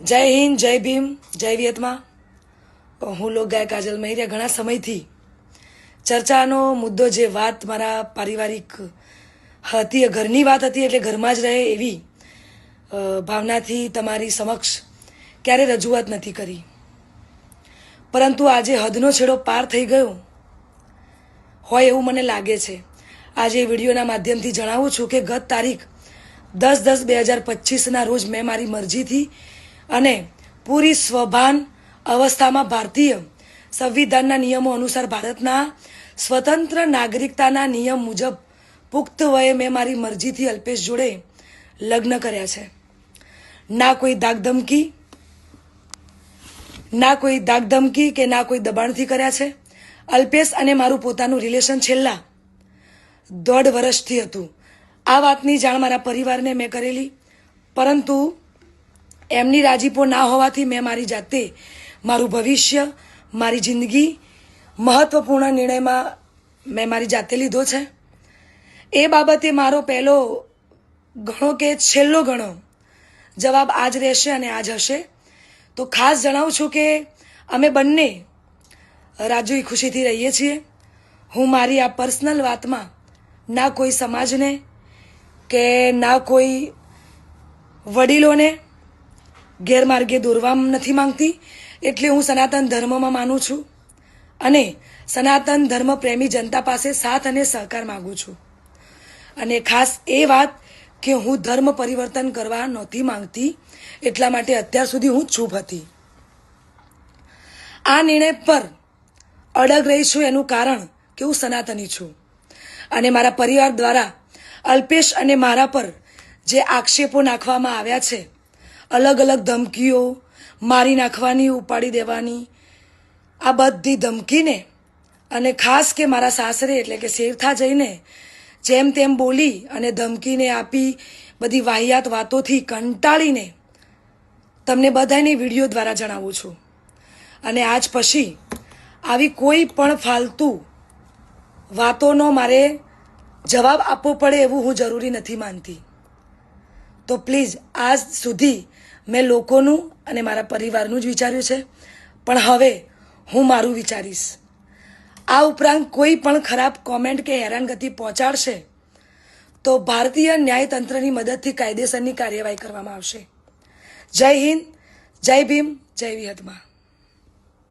જય હિન્દ, જય ભીમ, જય વિયતમાં. હું લોક ગાયક કાજલ મહેરિયા ઘણા સમયથી ચર્ચાનો મુદ્દો જે વાત મારા પારિવારિક હતી, ઘરની વાત હતી, એટલે ઘરમાં જ રહે એવી ભાવનાથી તમારી સમક્ષ ક્યારે રજૂઆત નથી કરી. પરંતુ આજે હદનો છેડો પાર થઈ ગયો હોય એવું મને લાગે છે. આજે વિડીયોના માધ્યમથી જણાવું છું કે ગત તારીખ 10/10/2025ના રોજ મેં મારી મરજીથી અને પૂરી સ્વભાન અવસ્થામાં ભારતીય સંવિધાનના નિયમો અનુસાર ભારતના સ્વતંત્ર નાગરિકતાના નિયમ મુજબ પુખ્ત વયે મેં મારી મરજીથી અલ્પેશ જોડે લગ્ન કર્યા છે. ના કોઈ ધાકધમકી કે ના કોઈ દબાણથી કર્યા છે. અલ્પેશ અને મારું પોતાનું રિલેશન છેલ્લા 1.5 વર્ષથી હતું. આ વાતની જાણ મારા પરિવારને મેં કરેલી, પરંતુ એમની રાજીપો ના હોવાથી મેં મારી જાતે મારું ભવિષ્ય, મારી જિંદગી મહત્વપૂર્ણ નિર્ણયમાં મેં મારી જાતે લીધો છે. એ બાબતે મારો પહેલો ઘણો કે છેલ્લો ઘણો જવાબ આજ રહેશે અને આજ હશે. તો ખાસ જણાવું છું કે અમે બંને રાજી ખુશીથી રહીએ છીએ. હું મારી આ પર્સનલ વાતમાં ના કોઈ સમાજને કે ના કોઈ વડીલોને ગેરમાર્ગે દોરવા નથી માંગતી. એટલે હું સનાતન ધર્મમાં માનું છું અને સનાતન ધર્મ પ્રેમી જનતા પાસે સાથ અને સહકાર માગું છું. અને ખાસ એ વાત કે હું ધર્મ પરિવર્તન કરવા નહોતી માંગતી, એટલા માટે અત્યાર સુધી હું ચૂપ હતી. આ નિર્ણય પર અડગ રહી છું એનું કારણ કે હું સનાતની છું અને મારા પરિવાર દ્વારા અલ્પેશ અને મારા પર જે આક્ષેપો નાખવામાં આવ્યા છે, અલગ અલગ ધમકીઓ, મારી નાખવાની, ઉપાડી દેવાની, આ બધી ધમકીને અને ખાસ કે મારા સાસરે એટલે કે શેરથા જઈને જેમ તેમ બોલી અને ધમકીને આપી બધી વાહિયાત વાતોથી કંટાળીને તમને બધાની વિડીયો દ્વારા જણાવું છું. અને આજ પછી આવી કોઈ પણ ફાલતુ વાતોનો મારે જવાબ આપવો પડે એવું હું જરૂરી નથી માનતી. તો પ્લીઝ, આજ સુધી મેં લોકોનું અને મારા પરિવારનું જ વિચાર્યું છે, પણ હવે હું મારું વિચારીશ. આ ઉપરાંત કોઈ પણ ખરાબ કોમેન્ટ કે હેરાનગતિ પહોંચાડશે તો ભારતીય ન્યાયતંત્રની મદદથી કાયદેસરની કાર્યવાહી કરવામાં આવશે. જય હિન્દ, જય ભીમ, જય વિયતમાં.